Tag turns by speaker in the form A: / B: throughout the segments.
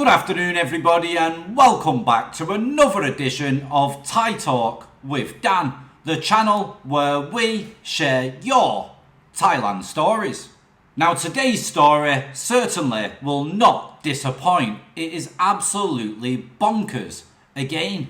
A: Good afternoon everybody and welcome back to another edition of Thai Talk with Dan, the channel where we share your Thailand stories. Now today's story certainly will not disappoint. It is absolutely bonkers again.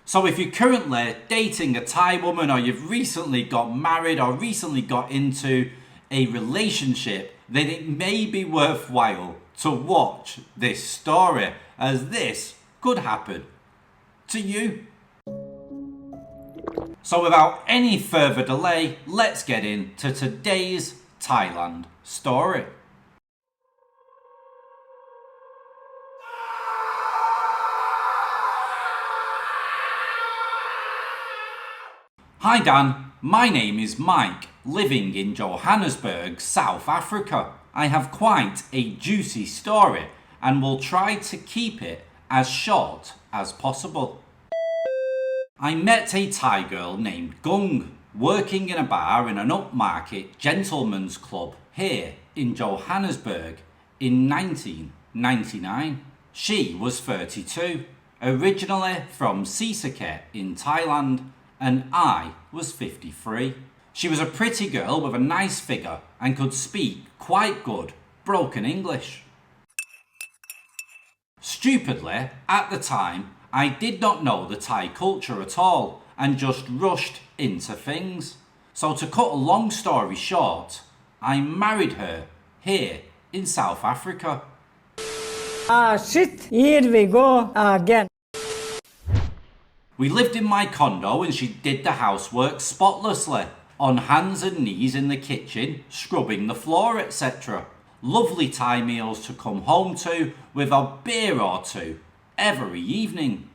A: So if you're currently dating a Thai woman or you've recently got married or recently got into a relationship, then it may be worthwhile to watch this story, as this could happen to you. So without any further delay, let's get into today's Thailand story. Hi Dan, my name is Mike, living in Johannesburg, South Africa. I have quite a juicy story and will try to keep it as short as possible. I met a Thai girl named Gung, working in a bar in an upmarket gentleman's club here in Johannesburg in 1999. She was 32, originally from Phuket in Thailand, and I was 53. She was a pretty girl with a nice figure and could speak quite good broken English. Stupidly, at the time, I did not know the Thai culture at all and just rushed into things. So to cut a long story short, I married her here in South Africa.
B: Shit, here we go again.
A: We lived in my condo and she did the housework spotlessly, on hands and knees in the kitchen, scrubbing the floor, etc. Lovely Thai meals to come home to with a beer or two every evening.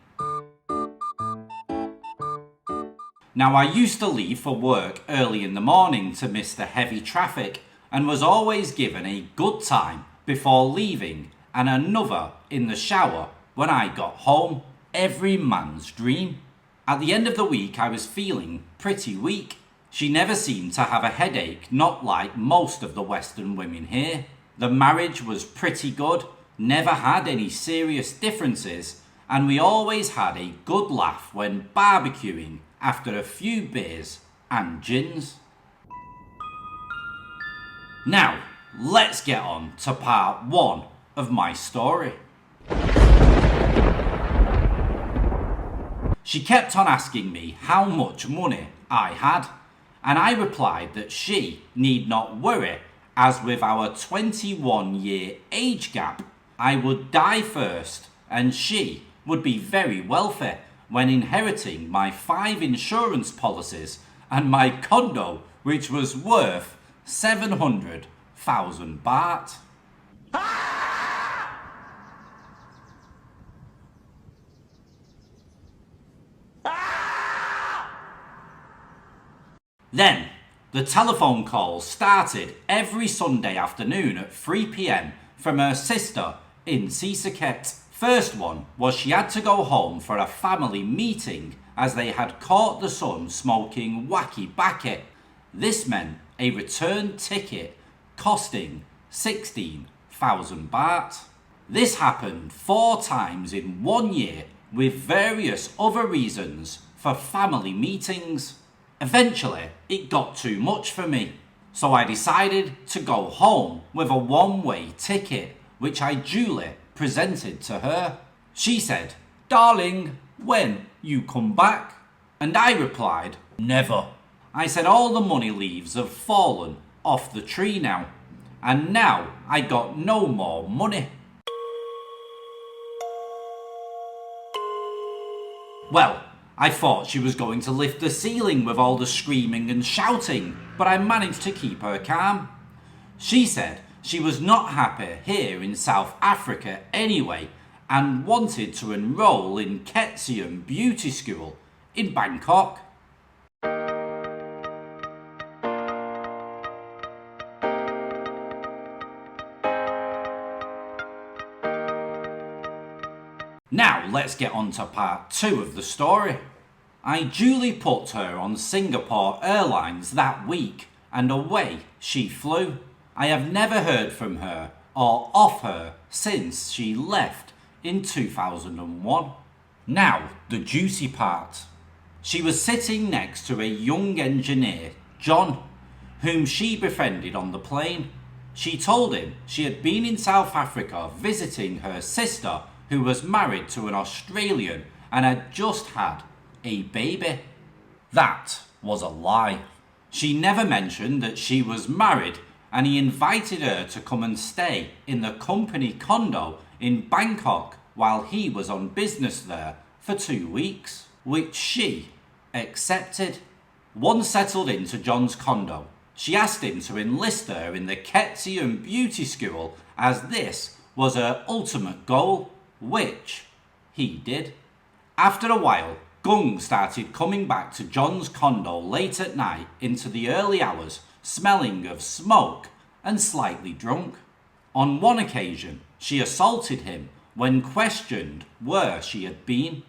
A: Now I used to leave for work early in the morning to miss the heavy traffic and was always given a good time before leaving and another in the shower when I got home. Every man's dream. At the end of the week I was feeling pretty weak. She never seemed to have a headache, not like most of the Western women here. The marriage was pretty good, never had any serious differences, and we always had a good laugh when barbecuing after a few beers and gins. Now, let's get on to part one of my story. She kept on asking me how much money I had, and I replied that she need not worry, as with our 21-year age gap, I would die first and she would be very wealthy when inheriting my 5 insurance policies and my condo, which was worth 700,000 baht. Then, the telephone calls started every Sunday afternoon at 3 p.m. from her sister in Phuket. First one was she had to go home for a family meeting as they had caught the son smoking wacky baki. This meant a return ticket costing 16,000 baht. This happened 4 times in 1 year with various other reasons for family meetings. Eventually, it got too much for me, so I decided to go home with a one-way ticket, which I duly presented to her. She said, "Darling, when you come back?" And I replied, "Never." I said all the money leaves have fallen off the tree now, and now I got no more money. Well, I thought she was going to lift the ceiling with all the screaming and shouting, but I managed to keep her calm. She said she was not happy here in South Africa anyway and wanted to enroll in Ketzium Beauty School in Bangkok. Now let's get on to part 2 of the story. I duly put her on Singapore Airlines that week and away she flew. I have never heard from her or of her since she left in 2001. Now, the juicy part. She was sitting next to a young engineer, John, whom she befriended on the plane. She told him she had been in South Africa visiting her sister, who was married to an Australian and had just had a baby. That was a lie. She never mentioned that she was married, and he invited her to come and stay in the company condo in Bangkok while he was on business there for 2 weeks, which she accepted. Once settled into John's condo, she asked him to enlist her in the Ketzian beauty school, as this was her ultimate goal, which he did. After a while, Gung started coming back to John's condo late at night into the early hours, smelling of smoke and slightly drunk. On one occasion, she assaulted him when questioned where she had been.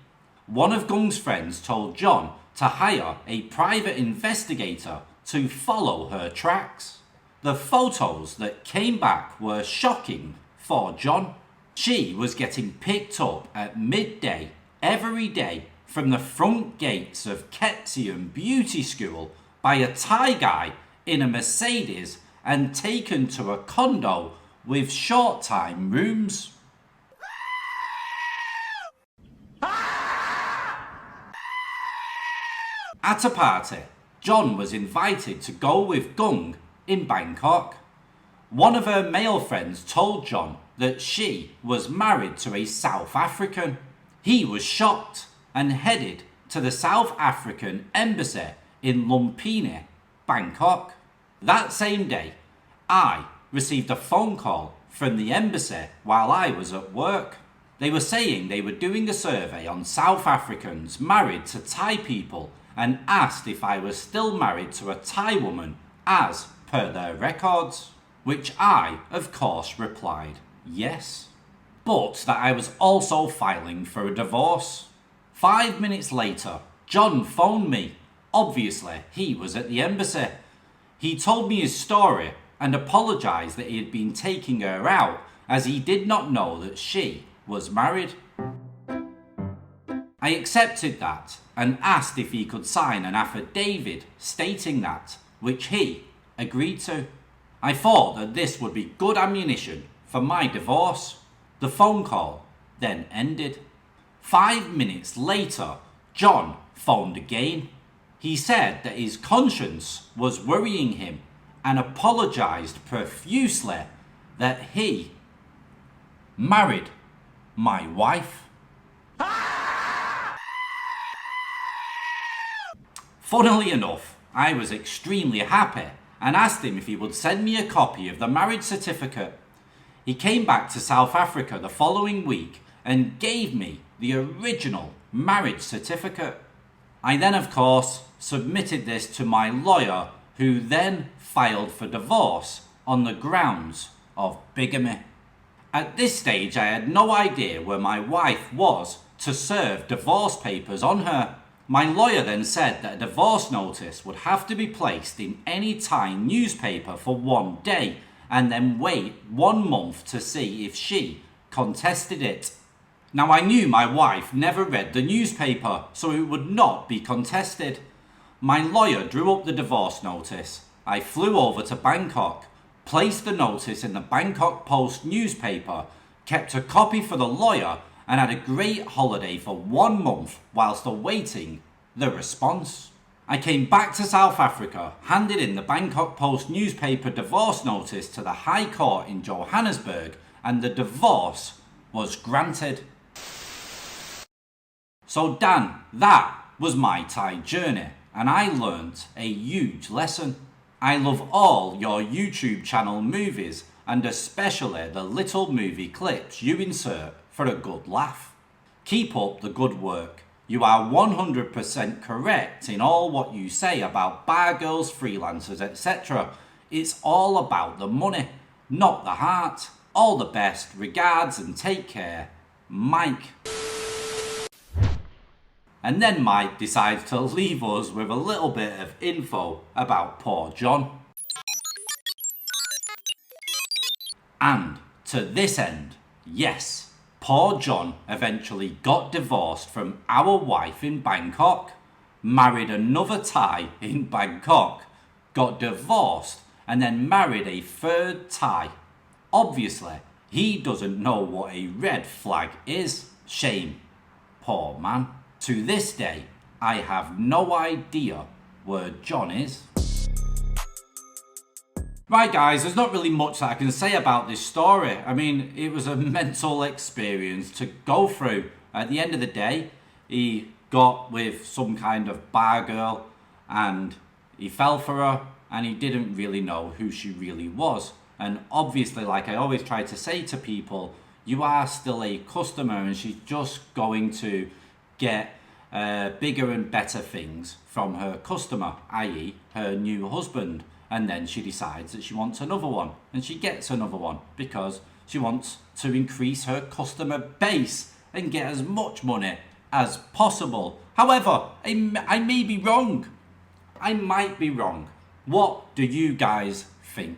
A: One of Gung's friends told John to hire a private investigator to follow her tracks. The photos that came back were shocking for John. She was getting picked up at midday every day from the front gates of Ketzian Beauty School by a Thai guy in a Mercedes and taken to a condo with short-time rooms. At a party, John was invited to go with Gung in Bangkok. One of her male friends told John that she was married to a South African. He was shocked and headed to the South African embassy in Lumpini, Bangkok. That same day, I received a phone call from the embassy while I was at work. They were saying they were doing a survey on South Africans married to Thai people and asked if I was still married to a Thai woman as per their records, which I, of course, replied yes, but that I was also filing for a divorce. 5 minutes later, John phoned me. Obviously, he was at the embassy. He told me his story and apologised that he had been taking her out as he did not know that she was married. I accepted that and asked if he could sign an affidavit stating that, which he agreed to. I thought that this would be good ammunition for my divorce. The phone call then ended. 5 minutes later, John phoned again. He said that his conscience was worrying him and apologised profusely that he married my wife. Funnily enough, I was extremely happy and asked him if he would send me a copy of the marriage certificate. He came back to South Africa the following week and gave me the original marriage certificate. I then, of course, submitted this to my lawyer, who then filed for divorce on the grounds of bigamy. At this stage, I had no idea where my wife was to serve divorce papers on her. My lawyer then said that a divorce notice would have to be placed in any Thai newspaper for 1 day and then wait 1 month to see if she contested it. Now, I knew my wife never read the newspaper, so it would not be contested. My lawyer drew up the divorce notice. I flew over to Bangkok, placed the notice in the Bangkok Post newspaper, kept a copy for the lawyer, and had a great holiday for 1 month whilst awaiting the response. I came back to South Africa, handed in the Bangkok Post newspaper divorce notice to the High Court in Johannesburg, and the divorce was granted. So Dan, that was my Thai journey, and I learnt a huge lesson. I love all your YouTube channel movies, and especially the little movie clips you insert for a good laugh. Keep up the good work. You are 100% correct in all what you say about bar girls, freelancers, etc. It's all about the money, not the heart. All the best, regards and take care, Mike. And then Mike decides to leave us with a little bit of info about poor John. And to this end, yes, poor John eventually got divorced from our wife in Bangkok, married another Thai in Bangkok, got divorced, and then married a third Thai. Obviously, he doesn't know what a red flag is. Shame. Poor man. To this day, I have no idea where John is. Right guys, there's not really much that I can say about this story. I mean, it was a mental experience to go through. At the end of the day, he got with some kind of bar girl and he fell for her and he didn't really know who she really was. And obviously, like I always try to say to people, you are still a customer and she's just going to get bigger and better things from her customer, i.e. her new husband. And then she decides that she wants another one and she gets another one because she wants to increase her customer base and get as much money as possible. However, I may be wrong. I might be wrong. What do you guys think?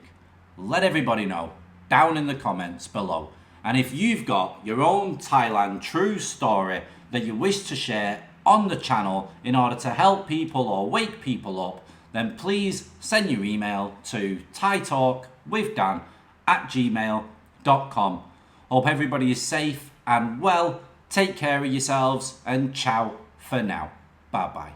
A: Let everybody know down in the comments below. And if you've got your own Thailand true story that you wish to share on the channel in order to help people or wake people up, then please send your email to thaitalkwithdan@gmail.com. Hope everybody is safe and well. Take care of yourselves and ciao for now. Bye bye.